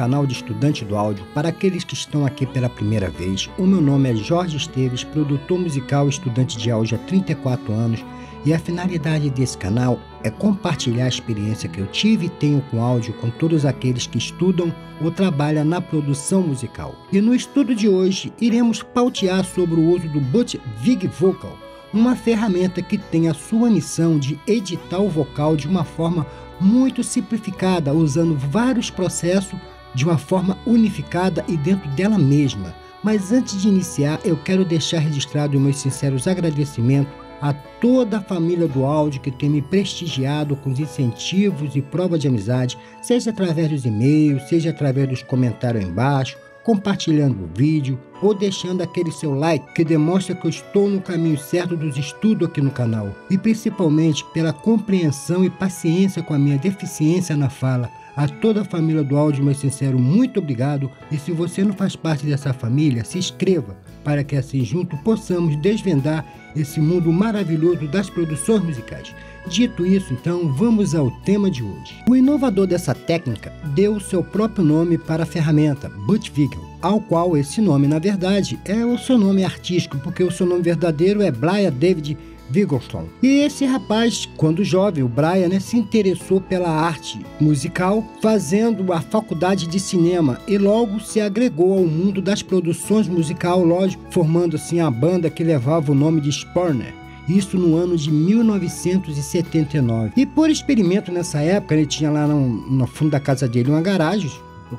canal de Estudante do Áudio. Para aqueles que estão aqui pela primeira vez, o meu nome é Jorge Esteves, produtor musical e estudante de áudio há 34 anos, e a finalidade desse canal é compartilhar a experiência que eu tive e tenho com áudio com todos aqueles que estudam ou trabalham na produção musical. E no estudo de hoje, iremos pautear sobre o uso do Butt-Vig Vocal, uma ferramenta que tem a sua missão de editar o vocal de uma forma muito simplificada, usando vários processos de uma forma unificada e dentro dela mesma. Mas antes de iniciar, eu quero deixar registrado meus sinceros agradecimentos a toda a família do áudio que tem me prestigiado com os incentivos e provas de amizade, seja através dos e-mails, seja através dos comentários aí embaixo, compartilhando o vídeo ou deixando aquele seu like que demonstra que eu estou no caminho certo dos estudos aqui no canal, e principalmente pela compreensão e paciência com a minha deficiência na fala. A toda a família do áudio, meu sincero muito obrigado, e se você não faz parte dessa família, se inscreva para que assim junto possamos desvendar esse mundo maravilhoso das produções musicais. Dito isso, então, vamos ao tema de hoje. O inovador dessa técnica deu o seu próprio nome para a ferramenta, Butt-Vig, ao qual esse nome, na verdade, é o seu nome artístico, porque o seu nome verdadeiro é Brian David Vigorson. E esse rapaz, quando jovem, o Brian, se interessou pela arte musical, fazendo a faculdade de cinema, e logo se agregou ao mundo das produções musicais, lógico, formando assim a banda que levava o nome de Spurner. Isso no ano de 1979. E por experimento nessa época, ele tinha lá no fundo da casa dele uma garagem.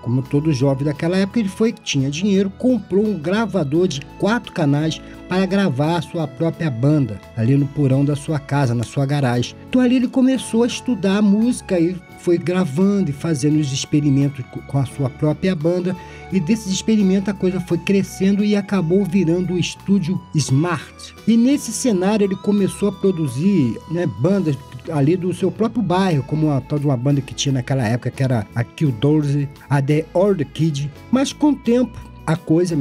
Como todo jovem daquela época, ele tinha dinheiro, comprou um gravador de 4 canais para gravar a sua própria banda, ali no porão da sua casa, na sua garagem. Então ali ele começou a estudar música e foi gravando e fazendo os experimentos com a sua própria banda, e desses experimentos a coisa foi crescendo e acabou virando o estúdio Smart. E nesse cenário ele começou a produzir bandas ali do seu próprio bairro, como a tal de uma banda que tinha naquela época, que era a Killdozer, a The Old Kid. Mas com o tempo a coisa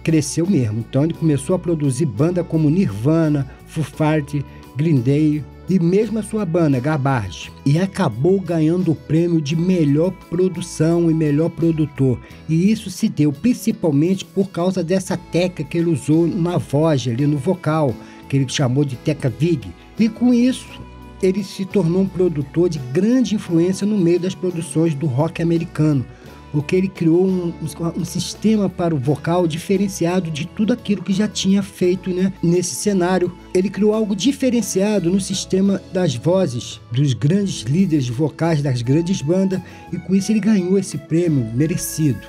cresceu mesmo, então ele começou a produzir banda como Nirvana, Foo Fighters, Green Day e mesmo a sua banda, Garbage, e acabou ganhando o prêmio de melhor produção e melhor produtor. E isso se deu principalmente por causa dessa técnica que ele usou na voz, ali no vocal, que ele chamou de Teca Vig. E com isso ele se tornou um produtor de grande influência no meio das produções do rock americano, porque ele criou um sistema para o vocal diferenciado de tudo aquilo que já tinha feito nesse cenário. Ele criou algo diferenciado no sistema das vozes dos grandes líderes vocais das grandes bandas, e com isso ele ganhou esse prêmio merecido.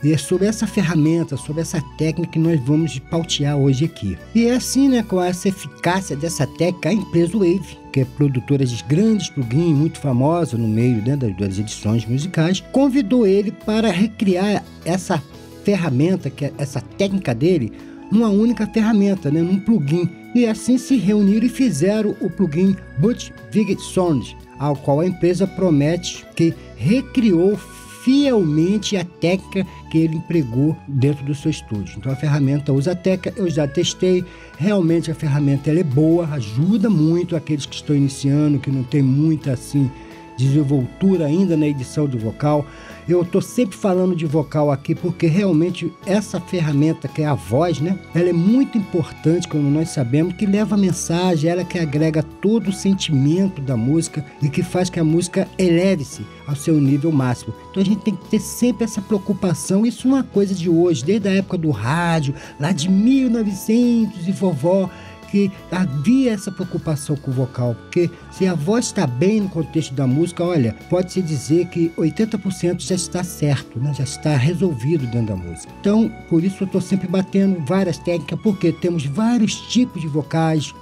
E é sobre essa ferramenta, sobre essa técnica que nós vamos pautear hoje aqui. E é assim, com essa eficácia dessa técnica, a empresa Wave, que é produtora de grandes plugins, muito famosa no meio das edições musicais, convidou ele para recriar essa ferramenta, que é essa técnica dele, numa única ferramenta, num plugin. E assim se reuniram e fizeram o plugin Butt-Vig Sound, ao qual a empresa promete que recriou fielmente a técnica que ele empregou dentro do seu estúdio. Então a ferramenta usa a técnica, eu já testei, realmente a ferramenta ela é boa, ajuda muito aqueles que estão iniciando, que não tem muita assim desenvoltura ainda na edição do vocal. Eu estou sempre falando de vocal aqui porque realmente essa ferramenta que é a voz, ela é muito importante, como nós sabemos, que leva a mensagem, ela que agrega todo o sentimento da música e que faz que a música eleve-se ao seu nível máximo. Então a gente tem que ter sempre essa preocupação. Isso é uma coisa de hoje, desde a época do rádio, lá de 1900 e vovó, que havia essa preocupação com o vocal, porque se a voz está bem no contexto da música, olha, pode-se dizer que 80% já está certo, já está resolvido dentro da música. Então, por isso eu estou sempre batendo várias técnicas, porque temos vários tipos de vocais,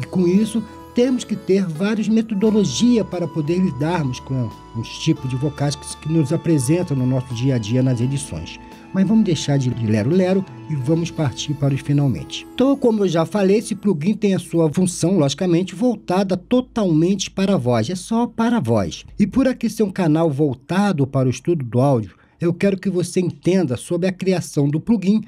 e com isso temos que ter várias metodologias para poder lidarmos com os tipos de vocais que nos apresentam no nosso dia a dia nas edições. Mas vamos deixar de lero-lero e vamos partir para os finalmente. Então, como eu já falei, esse plugin tem a sua função, logicamente, voltada totalmente para a voz. É só para a voz. E por aqui ser um canal voltado para o estudo do áudio, eu quero que você entenda sobre a criação do plugin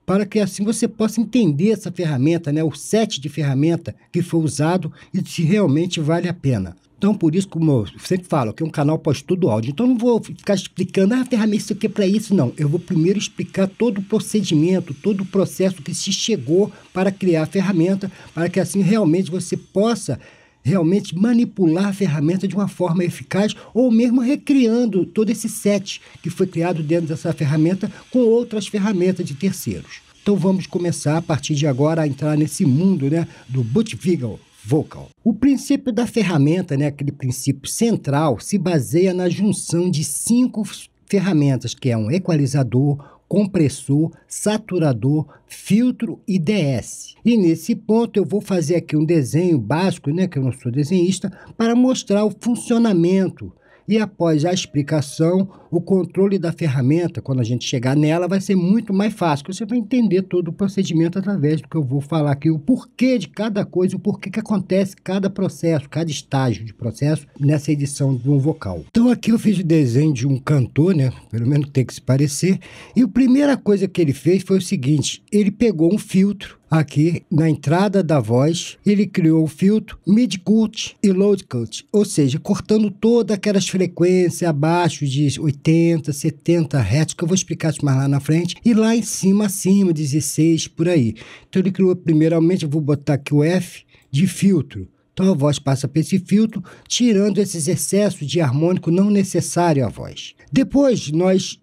para que assim você possa entender essa ferramenta, né? O set de ferramenta que foi usado e se realmente vale a pena. Então, por isso, como eu sempre falo, que é um canal pós-tudo áudio. Então, não vou ficar explicando, a ferramenta isso aqui é para isso, não. Eu vou primeiro explicar todo o procedimento, todo o processo que se chegou para criar a ferramenta, para que assim realmente você possa realmente manipular a ferramenta de uma forma eficaz, ou mesmo recriando todo esse set que foi criado dentro dessa ferramenta com outras ferramentas de terceiros. Então, vamos começar a partir de agora a entrar nesse mundo, né, do Multivigal Vocal. O princípio da ferramenta, né, aquele princípio central, se baseia na junção de 5 ferramentas, que é um equalizador, compressor, saturador, filtro e DS. E nesse ponto eu vou fazer aqui um desenho básico, né, que eu não sou desenhista, para mostrar o funcionamento. E após a explicação, o controle da ferramenta, quando a gente chegar nela, vai ser muito mais fácil. Você vai entender todo o procedimento através do que eu vou falar aqui, o porquê de cada coisa, o porquê que acontece cada processo, cada estágio de processo nessa edição de um vocal. Então aqui eu fiz o desenho de um cantor, né? Pelo menos tem que se parecer. E a primeira coisa que ele fez foi o seguinte, ele pegou um filtro aqui na entrada da voz, ele criou o filtro mid-cut e low-cut, ou seja, cortando todas aquelas frequências abaixo de 80, 70 Hz, que eu vou explicar isso mais lá na frente, e lá em cima, acima, 16, por aí. Então ele criou, primeiramente, eu vou botar aqui o F de filtro. Então a voz passa por esse filtro, tirando esses excessos de harmônico não necessário à voz. Depois,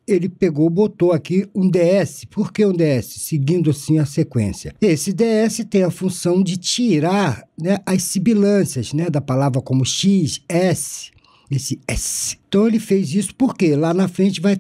ele botou aqui um DS. Por que um DS? Seguindo assim a sequência. Esse DS tem a função de tirar, né, as sibilâncias, né, da palavra como X, S, esse S. Então ele fez isso porque lá na frente vai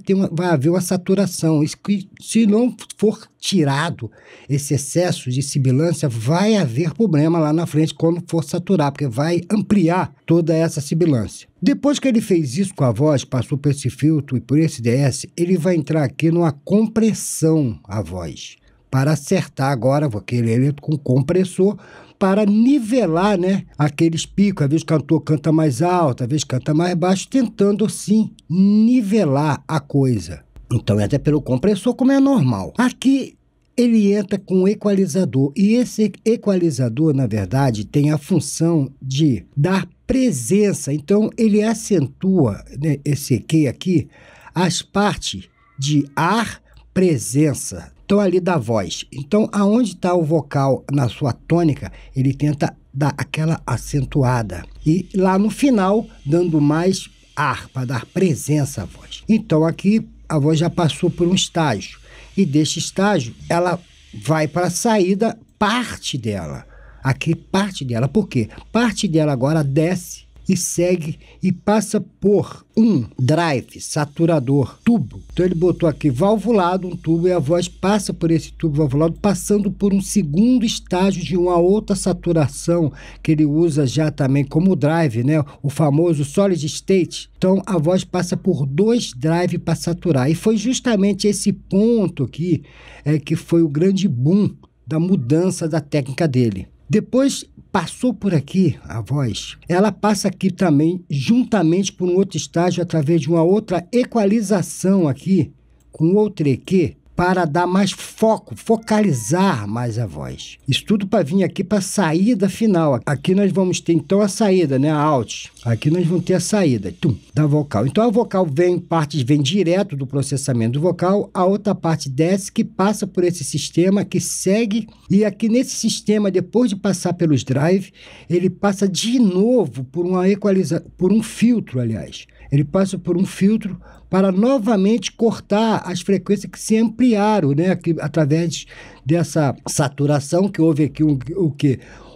haver uma saturação. Isso que, se não for tirado esse excesso de sibilância, vai haver problema lá na frente quando for saturar, porque vai ampliar toda essa sibilância. Depois que ele fez isso com a voz, passou por esse filtro e por esse DS, ele vai entrar aqui numa compressão a voz, para acertar agora, aquele elemento com compressor, para nivelar, né, aqueles picos. Às vezes o cantor canta mais alto, às vezes canta mais baixo, tentando, sim, nivelar a coisa. Então, entra pelo compressor, como é normal. Aqui, ele entra com o equalizador. E esse equalizador, na verdade, tem a função de dar presença. Então, ele acentua, né, esse EQ aqui, as partes de ar, presença. Então, ali da voz. Então, aonde está o vocal na sua tônica, ele tenta dar aquela acentuada. E lá no final, dando mais ar, para dar presença à voz. Então, aqui, a voz já passou por um estágio. E deste estágio, ela vai para a saída, parte dela. Aqui, parte dela. Por quê? Parte dela agora desce e segue e passa por um drive, saturador, tubo. Então ele botou aqui valvulado, um tubo, e a voz passa por esse tubo valvulado, passando por um segundo estágio de uma outra saturação, que ele usa já também como drive, né? O famoso solid state. Então a voz passa por 2 drives para saturar. E foi justamente esse ponto aqui que foi o grande boom da mudança da técnica dele. Depois passou por aqui a voz, ela passa aqui também juntamente por um outro estágio através de uma outra equalização aqui, com outro EQ, para dar mais foco, focalizar mais a voz. Isso tudo para vir aqui para a saída final. Aqui nós vamos ter então a saída, né, a alt. Aqui nós vamos ter a saída da vocal. Então a vocal vem direto do processamento do vocal, a outra parte desce, que passa por esse sistema, que segue, e aqui nesse sistema, depois de passar pelos drive, ele passa de novo por por um filtro, aliás. Ele passa por um filtro para novamente cortar as frequências que se ampliaram, né? Através dessa saturação, que houve aqui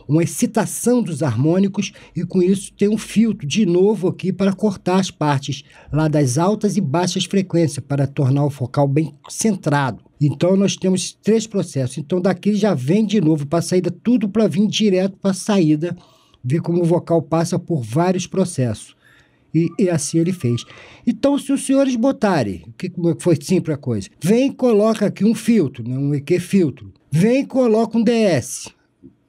uma excitação dos harmônicos, e com isso tem um filtro de novo aqui para cortar as partes lá das altas e baixas frequências, para tornar o vocal bem centrado. Então nós temos 3 processos. Então daqui já vem de novo para a saída, tudo para vir direto para a saída, ver como o vocal passa por vários processos. E assim ele fez. Então, se os senhores botarem, como foi simples a coisa, vem e coloca aqui um filtro, né, um EQ filtro, vem e coloca um DS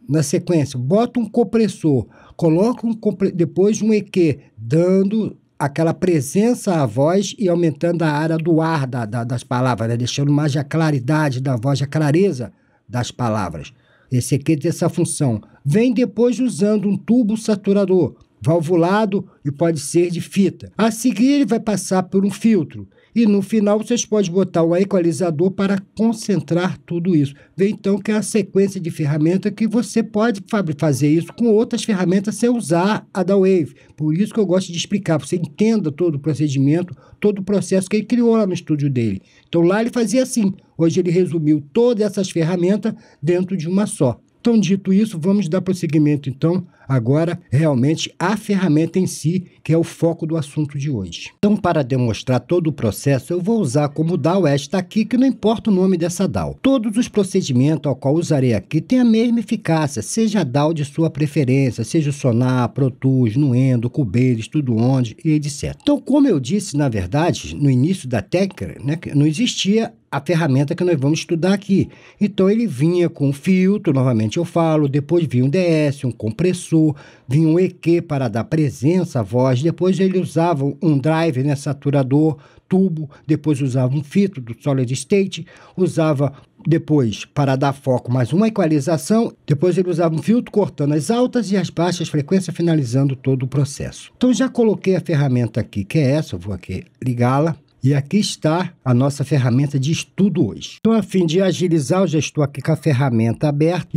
na sequência, bota um compressor, coloca depois um EQ, dando aquela presença à voz e aumentando a área do ar das palavras, né? Deixando mais a claridade da voz, a clareza das palavras. Esse aqui tem essa função. Vem depois usando um tubo saturador, valvulado e pode ser de fita. A seguir ele vai passar por um filtro. E no final vocês podem botar um equalizador para concentrar tudo isso. Vê então que é a sequência de ferramentas que você pode fazer isso com outras ferramentas sem usar a da Wave. Por isso que eu gosto de explicar, você entenda todo o procedimento, todo o processo que ele criou lá no estúdio dele. Então lá ele fazia assim. Hoje ele resumiu todas essas ferramentas dentro de uma só. Então, dito isso, vamos dar prosseguimento, então, agora, realmente, à ferramenta em si, que é o foco do assunto de hoje. Então, para demonstrar todo o processo, eu vou usar como DAW esta aqui, que não importa o nome dessa DAW. Todos os procedimentos ao qual usarei aqui têm a mesma eficácia, seja a DAW de sua preferência, seja o Sonar, Pro Tools, Nuendo, Cubase, Studio One e etc. Então, como eu disse, na verdade, no início da técnica, né, não existia a ferramenta que nós vamos estudar aqui. Então ele vinha com um filtro, novamente eu falo, depois vinha um DS, um compressor, vinha um EQ para dar presença à voz, depois ele usava um drive, né, saturador, tubo, depois usava um filtro do Solid State, usava depois para dar foco mais uma equalização, depois ele usava um filtro cortando as altas e as baixas frequências, finalizando todo o processo. Então já coloquei a ferramenta aqui, que é essa, eu vou aqui ligá-la. E aqui está a nossa ferramenta de estudo hoje. Então, a fim de agilizar, eu já estou aqui com a ferramenta aberta.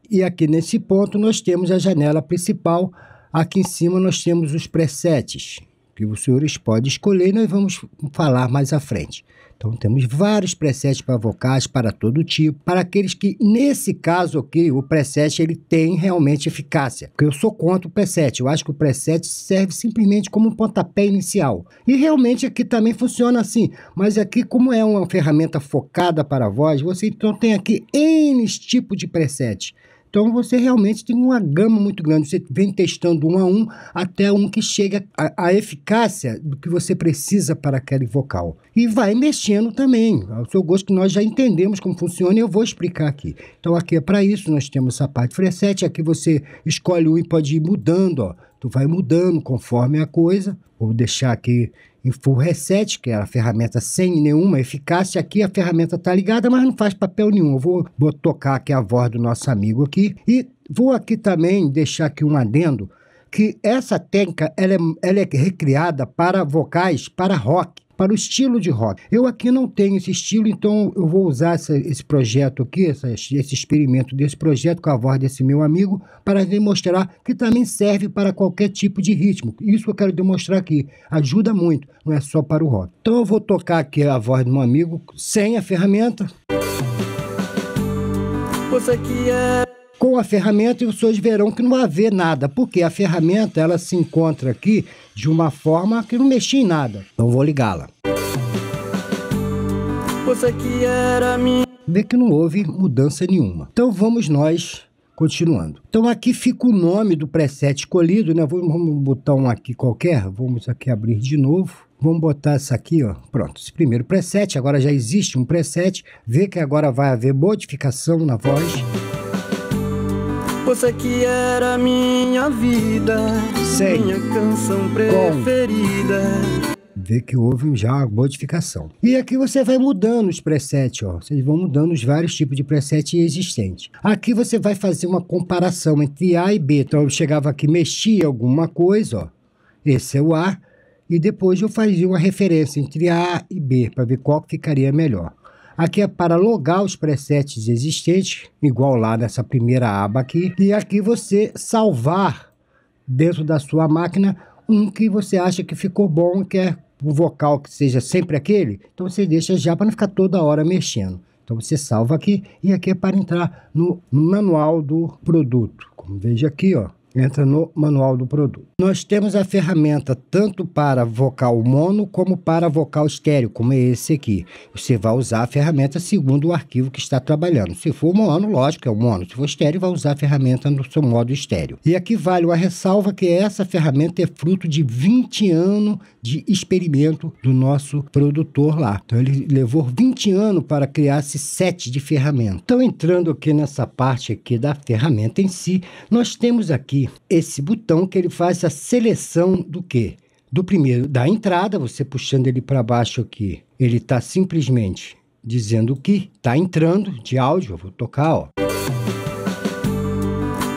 E aqui nesse ponto nós temos a janela principal. Aqui em cima nós temos os presets, que os senhores podem escolher e nós vamos falar mais à frente. Então, temos vários presets para vocais, para todo tipo. Para aqueles que, nesse caso aqui, o preset ele tem realmente eficácia. Porque eu sou contra o preset. Eu acho que o preset serve simplesmente como um pontapé inicial. E realmente aqui também funciona assim. Mas aqui, como é uma ferramenta focada para a voz, você então tem aqui N tipos de preset. Então, você realmente tem uma gama muito grande. Você vem testando um a um até um que chega à eficácia do que você precisa para aquele vocal. E vai mexendo também. Ao seu gosto, que nós já entendemos como funciona e eu vou explicar aqui. Então, aqui é para isso. Nós temos essa parte de preset. Aqui você escolhe um e pode ir mudando, ó. Tu vai mudando conforme a coisa. Vou deixar aqui em Full Reset, que é a ferramenta sem nenhuma eficácia. Aqui a ferramenta está ligada, mas não faz papel nenhum. Eu vou tocar aqui a voz do nosso amigo aqui. E vou aqui também deixar aqui um adendo, que essa técnica ela é recriada para vocais, para rock, para o estilo de rock. Eu aqui não tenho esse estilo, então eu vou usar esse projeto aqui, esse experimento desse projeto com a voz desse meu amigo, para demonstrar que também serve para qualquer tipo de ritmo. Isso eu quero demonstrar aqui. Ajuda muito, não é só para o rock. Então eu vou tocar aqui a voz do meu amigo sem a ferramenta. Você que é... Com a ferramenta, os senhores verão que não vai haver nada, porque a ferramenta ela se encontra aqui de uma forma que não mexia em nada. Então vou ligá-la. Você que era minha... Vê que não houve mudança nenhuma. Então vamos nós continuando. Então aqui fica o nome do preset escolhido, né? Vamos botar um aqui qualquer. Vamos aqui abrir de novo. Vamos botar essa aqui, ó. Pronto, esse primeiro preset. Agora já existe um preset. Vê que agora vai haver modificação na voz. Você que era minha vida, minha canção preferida. Vê que houve já uma modificação. E aqui você vai mudando os presets, ó. Vocês vão mudando os vários tipos de preset existentes. Aqui você vai fazer uma comparação entre A e B. Então eu chegava aqui, mexia alguma coisa, ó. Esse é o A. E depois eu fazia uma referência entre A e B, para ver qual ficaria melhor. Aqui é para logar os presets existentes, igual lá nessa primeira aba aqui. E aqui você salvar dentro da sua máquina um que você acha que ficou bom, que é o vocal que seja sempre aquele. Então você deixa já para não ficar toda hora mexendo. Então você salva aqui e aqui é para entrar no manual do produto. Como veja aqui, ó. Entra no manual do produto. Nós temos a ferramenta tanto para vocal mono como para vocal estéreo, como é esse aqui. Você vai usar a ferramenta segundo o arquivo que está trabalhando. Se for mono, lógico, é o mono. Se for estéreo, vai usar a ferramenta no seu modo estéreo. E aqui vale uma ressalva que essa ferramenta é fruto de 20 anos de experimento do nosso produtor lá. Então ele levou 20 anos para criar esse set de ferramentas. Então entrando aqui nessa parte aqui da ferramenta em si, nós temos aqui esse botão que ele faz a seleção do quê? do primeiro, da entrada, você puxando ele para baixo aqui, ele está simplesmente dizendo que está entrando de áudio. Eu vou tocar, ó.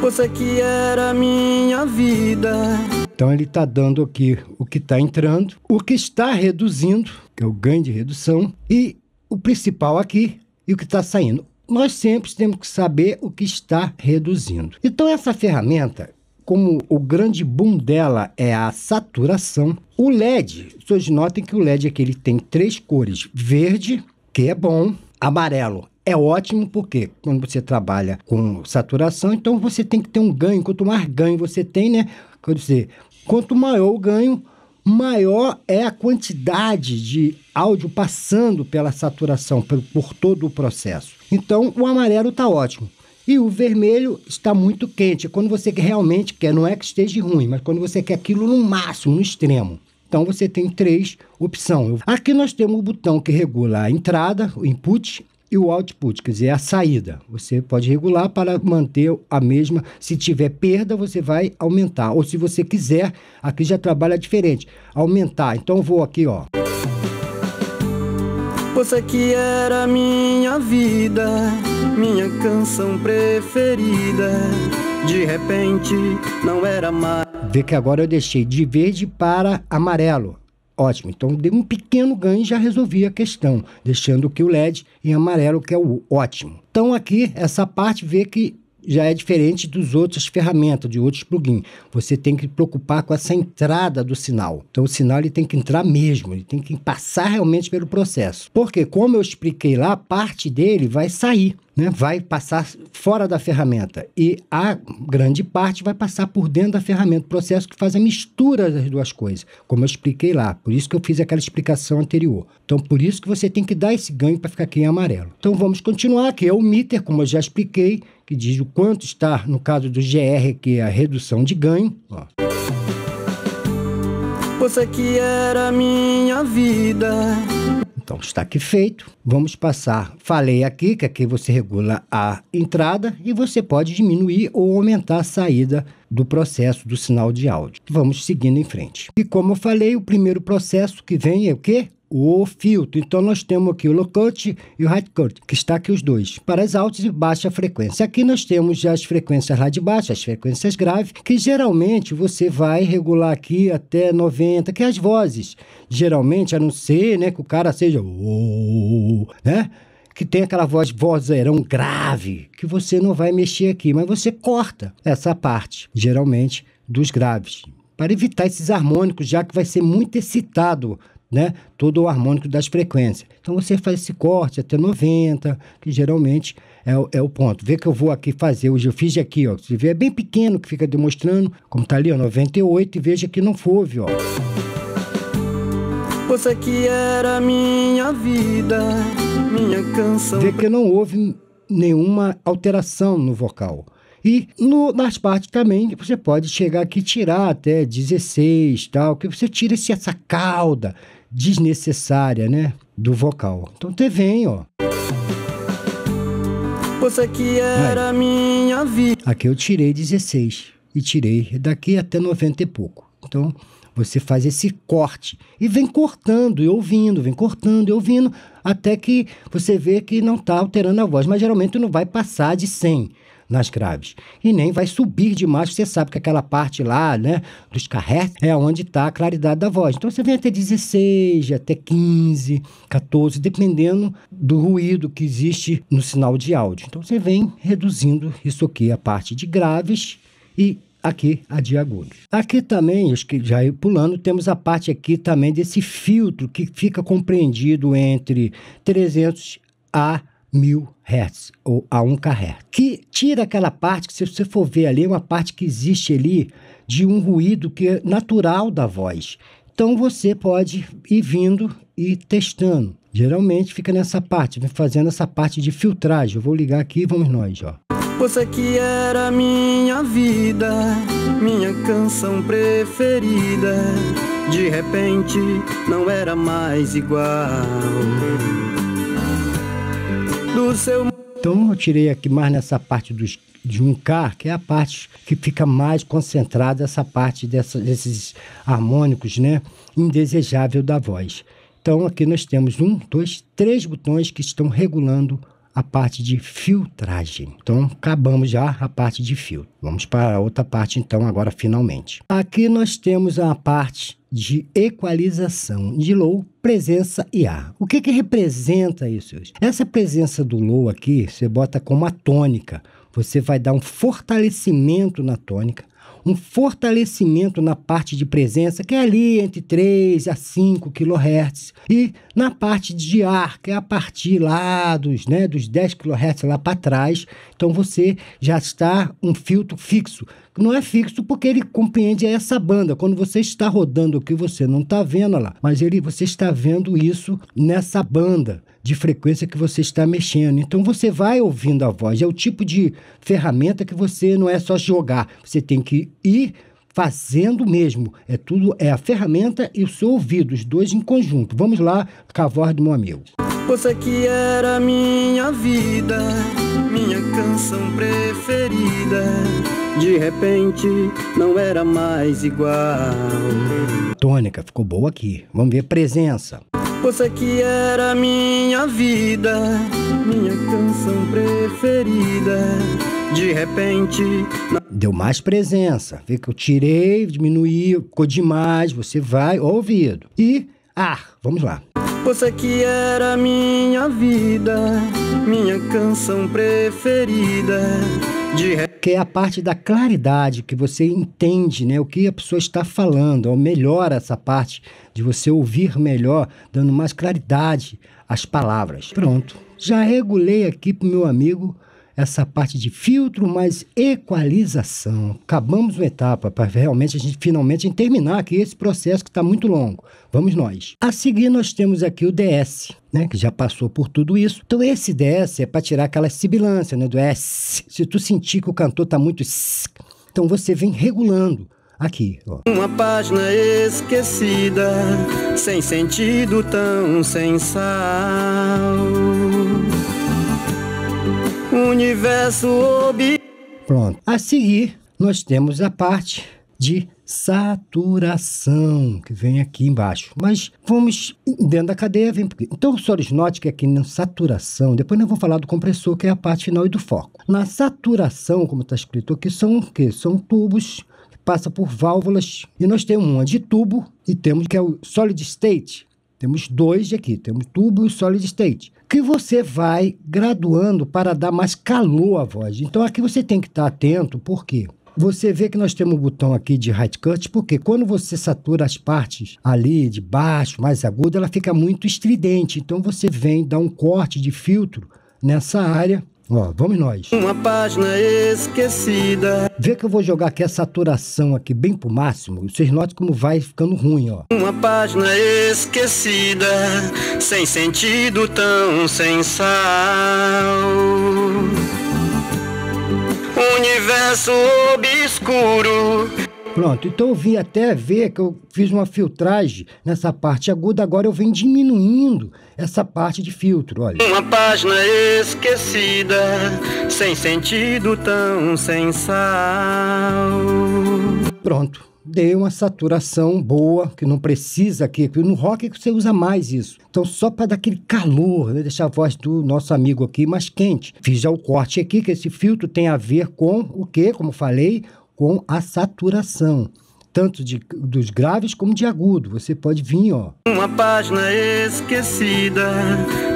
Você que era a minha vida. Então ele está dando aqui o que está entrando, o que está reduzindo, que é o ganho de redução, e o principal aqui e o que está saindo. Nós sempre temos que saber o que está reduzindo. Então essa ferramenta, como o grande boom dela é a saturação, o LED, vocês notem que o LED aqui ele tem 3 cores: verde, que é bom, amarelo é ótimo, porque quando você trabalha com saturação, então você tem que ter um ganho. Quanto mais ganho você tem, né? Quer dizer, quanto maior o ganho, maior é a quantidade de áudio passando pela saturação, por todo o processo. Então, o amarelo está ótimo. E o vermelho está muito quente. Quando você realmente quer, não é que esteja ruim, mas quando você quer aquilo no máximo, no extremo. Então, você tem 3 opções. Aqui nós temos o botão que regula a entrada, o input, e o output, quer dizer, a saída. Você pode regular para manter a mesma. Se tiver perda, você vai aumentar. Ou se você quiser, aqui já trabalha diferente, aumentar. Então, eu vou aqui, ó. Você que era minha vida, minha canção preferida, de repente não era mais. Vê que agora eu deixei de verde para amarelo. Ótimo, então dei um pequeno ganho e já resolvi a questão, deixando aqui o LED em amarelo, que é o ótimo. Então aqui, essa parte vê que já é diferente dos outras ferramentas, de outros plugins. Você tem que se preocupar com essa entrada do sinal. Então o sinal ele tem que entrar mesmo, ele tem que passar realmente pelo processo. Porque, como eu expliquei lá, parte dele vai sair, né? Vai passar fora da ferramenta. E a grande parte vai passar por dentro da ferramenta. O processo que faz a mistura das duas coisas, como eu expliquei lá. Por isso que eu fiz aquela explicação anterior. Então, por isso que você tem que dar esse ganho para ficar aqui em amarelo. Então, vamos continuar, que é o meter, como eu já expliquei, que diz o quanto está, no caso do GR, que é a redução de ganho. Ó. Você que era minha vida. Então, está aqui feito. Vamos passar. Falei aqui que aqui você regula a entrada e você pode diminuir ou aumentar a saída do processo do sinal de áudio. Vamos seguindo em frente. E como eu falei, o primeiro processo que vem é o quê? O filtro. Então, nós temos aqui o low cut e o high cut, que está aqui os dois, para as altas e baixa frequência. Aqui nós temos já as frequências lá de baixo, as frequências graves, que geralmente você vai regular aqui até 90, que é as vozes. Geralmente, a não ser, né, que o cara seja, né? Que tem aquela vozeirão grave, que você não vai mexer aqui, mas você corta essa parte, geralmente, dos graves, para evitar esses harmônicos, já que vai ser muito excitado, né, todo o harmônico das frequências. Então você faz esse corte até 90, que geralmente é o ponto. Vê que eu vou aqui fazer, hoje eu fiz aqui, ó, você vê, é bem pequeno que fica demonstrando, como tá ali, ó, 98, e veja que não houve, ó. Você que era minha vida, minha canção. Vê que não houve nenhuma alteração no vocal. E nas partes também você pode chegar aqui e tirar até 16, tal, que você tira essa cauda desnecessária, né, do vocal. Então você vem, ó. Você que era minha vida. Aqui eu tirei 16 e tirei daqui até 90 e pouco. Então você faz esse corte e vem cortando e ouvindo, vem cortando e ouvindo, até que você vê que não está alterando a voz. Mas geralmente não vai passar de 100 nas graves. E nem vai subir demais, você sabe que aquela parte lá, né, dos kHz é onde está a claridade da voz. Então você vem até 16, até 15, 14, dependendo do ruído que existe no sinal de áudio. Então você vem reduzindo isso aqui, a parte de graves e aqui a de agudos. Aqui também, acho que já pulando, temos a parte aqui também desse filtro que fica compreendido entre 300 a 1000 Hz ou a 1 kHz, que tira aquela parte que, se você for ver ali, é uma parte que existe ali de um ruído que é natural da voz. Então você pode ir vindo e testando. Geralmente fica nessa parte, vem fazendo essa parte de filtragem. Eu vou ligar aqui e vamos nós, ó. Você que era minha vida, minha canção preferida, de repente não era mais igual. Do seu... Então eu tirei aqui mais nessa parte dos de um K, que é a parte que fica mais concentrada, essa parte desses harmônicos, né, indesejável da voz. Então aqui nós temos 1, 2, 3 botões que estão regulando a parte de filtragem. Então, acabamos já a parte de filtro. Vamos para a outra parte, então, agora finalmente. Aqui nós temos a parte de equalização de low, presença e ar. O que representa isso? Essa presença do low aqui, você bota como a tônica. Você vai dar um fortalecimento na tônica, um fortalecimento na parte de presença, que é ali entre 3 a 5 kHz, e na parte de ar, que é a partir lá dos 10 kHz lá para trás. Então você já está um filtro fixo. Não é fixo porque ele compreende essa banda. Quando você está rodando aqui, você não está vendo lá, mas você está vendo isso nessa banda de frequência que você está mexendo. Então você vai ouvindo a voz. É o tipo de ferramenta que você não é só jogar, você tem que ir fazendo mesmo. É a ferramenta e o seu ouvido, os dois em conjunto. Vamos lá com a voz do meu amigo. Você que era minha vida, minha canção preferida, de repente não era mais igual. Tônica, ficou boa aqui. Vamos ver presença. Você que era minha vida, minha canção preferida, de repente... Deu mais presença. Vê que eu tirei, diminuí, ficou demais. Você vai, ouvido. E ar, vamos lá. Você que era minha vida, minha canção preferida, que é a parte da claridade, que você entende, né, o que a pessoa está falando. Ou melhora essa parte de você ouvir melhor, dando mais claridade às palavras. Pronto. Já regulei aqui para o meu amigo essa parte de filtro mais equalização. Acabamos uma etapa para realmente a gente finalmente terminar aqui esse processo que está muito longo. Vamos nós. A seguir nós temos aqui o DS, né, que já passou por tudo isso. Então esse DS é para tirar aquela sibilância, né, do S. Se tu sentir que o cantor está muito S, então você vem regulando aqui, ó. Uma página esquecida, sem sentido, tão sem sal. Universo Pronto. A seguir, nós temos a parte de saturação, que vem aqui embaixo. Mas vamos dentro da cadeia, vem por aqui. Então, só note que aqui na saturação, depois nós vamos falar do compressor, que é a parte final e do foco. Na saturação, como está escrito aqui, são o quê? São tubos que passam por válvulas. E nós temos uma de tubo e temos que é o solid state. Temos dois aqui, temos tubo e o solid state, que você vai graduando para dar mais calor à voz. Então aqui você tem que estar atento, porque você vê que nós temos um botão aqui de high cut, porque quando você satura as partes ali de baixo, mais aguda, ela fica muito estridente. Então você vem dar um corte de filtro nessa área. Ó, vamos nós. Uma página esquecida. Vê que eu vou jogar aqui a saturação aqui bem pro máximo. Vocês notem como vai ficando ruim, ó. Uma página esquecida, sem sentido, tão sem sal. Universo obscuro. Pronto, então eu vim até ver que eu fiz uma filtragem nessa parte aguda, agora eu venho diminuindo essa parte de filtro, olha. Uma página esquecida, sem sentido, tão sem sal. Pronto, dei uma saturação boa, que não precisa aqui, porque no rock você usa mais isso. Então só para dar aquele calor, né, deixar a voz do nosso amigo aqui mais quente. Fiz já o corte aqui, que esse filtro tem a ver com o quê? Como falei, com a saturação, tanto dos graves como de agudo. Você pode vir, ó. Uma página esquecida,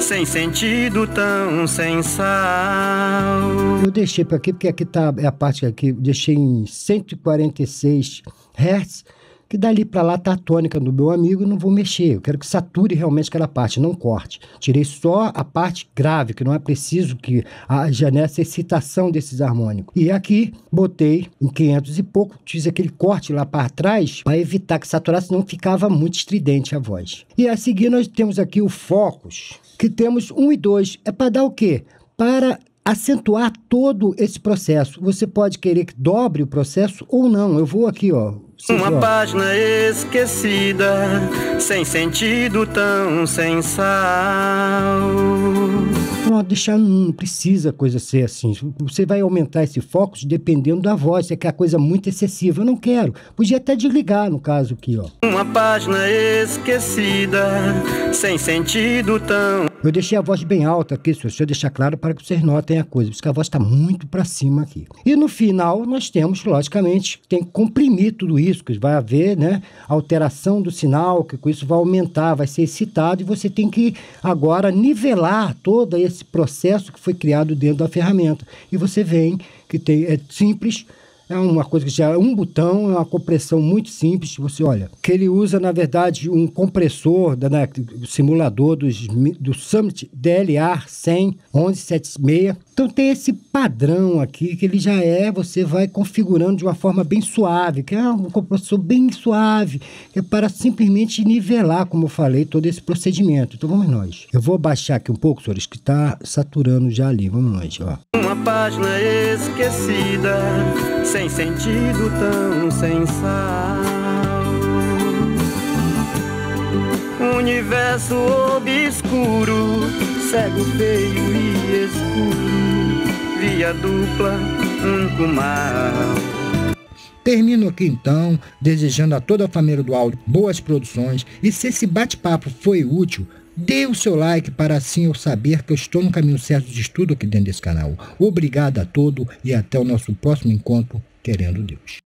sem sentido, tão sem sal. Eu deixei para aqui, porque aqui tá é a parte que eu deixei em 146 Hz, que dali para lá tá a tônica do meu amigo, não vou mexer. Eu quero que sature realmente aquela parte, não corte. Tirei só a parte grave, que não é preciso que haja nessa excitação desses harmônicos. E aqui botei em 500 e pouco, fiz aquele corte lá para trás, para evitar que saturasse, senão ficava muito estridente a voz. E a seguir nós temos aqui o Focus, que temos 1 e 2. É para dar o quê? Para acentuar todo esse processo. Você pode querer que dobre o processo ou não. Eu vou aqui, ó. Uma página esquecida, sem sentido, tão sem sal. Não, não precisa a coisa ser assim. Você vai aumentar esse foco dependendo da voz. Você quer a coisa muito excessiva. Eu não quero. Podia até desligar, no caso aqui, ó. Uma página esquecida, sem sentido tão... Eu deixei a voz bem alta aqui, se eu deixar claro para que vocês notem a coisa, porque a voz está muito para cima aqui. E no final nós temos, logicamente, tem que comprimir tudo isso, que vai haver, né, alteração do sinal, que com isso vai aumentar, vai ser excitado, e você tem que agora nivelar todo esse processo que foi criado dentro da ferramenta. E você vem que é simples. É uma coisa que já é um botão, é uma compressão muito simples. Você olha, que ele usa, na verdade, um compressor do simulador do Summit DLR 100 1176. Então tem esse padrão aqui que ele já você vai configurando de uma forma bem suave, que é um compressor bem suave, que é para simplesmente nivelar, como eu falei, todo esse procedimento. Então vamos nós. Eu vou abaixar aqui um pouco, senhores, que está saturando já ali. Vamos nós, ó. Uma página esquecida, sem sentido tão sem sal. Universo obscuro, cego, feio e escuro, via dupla, único mal. Termino aqui então, desejando a toda a família do áudio boas produções, e se esse bate-papo foi útil, dê o seu like para assim eu saber que eu estou no caminho certo de estudo aqui dentro desse canal. Obrigado a todos e até o nosso próximo encontro, querendo Deus.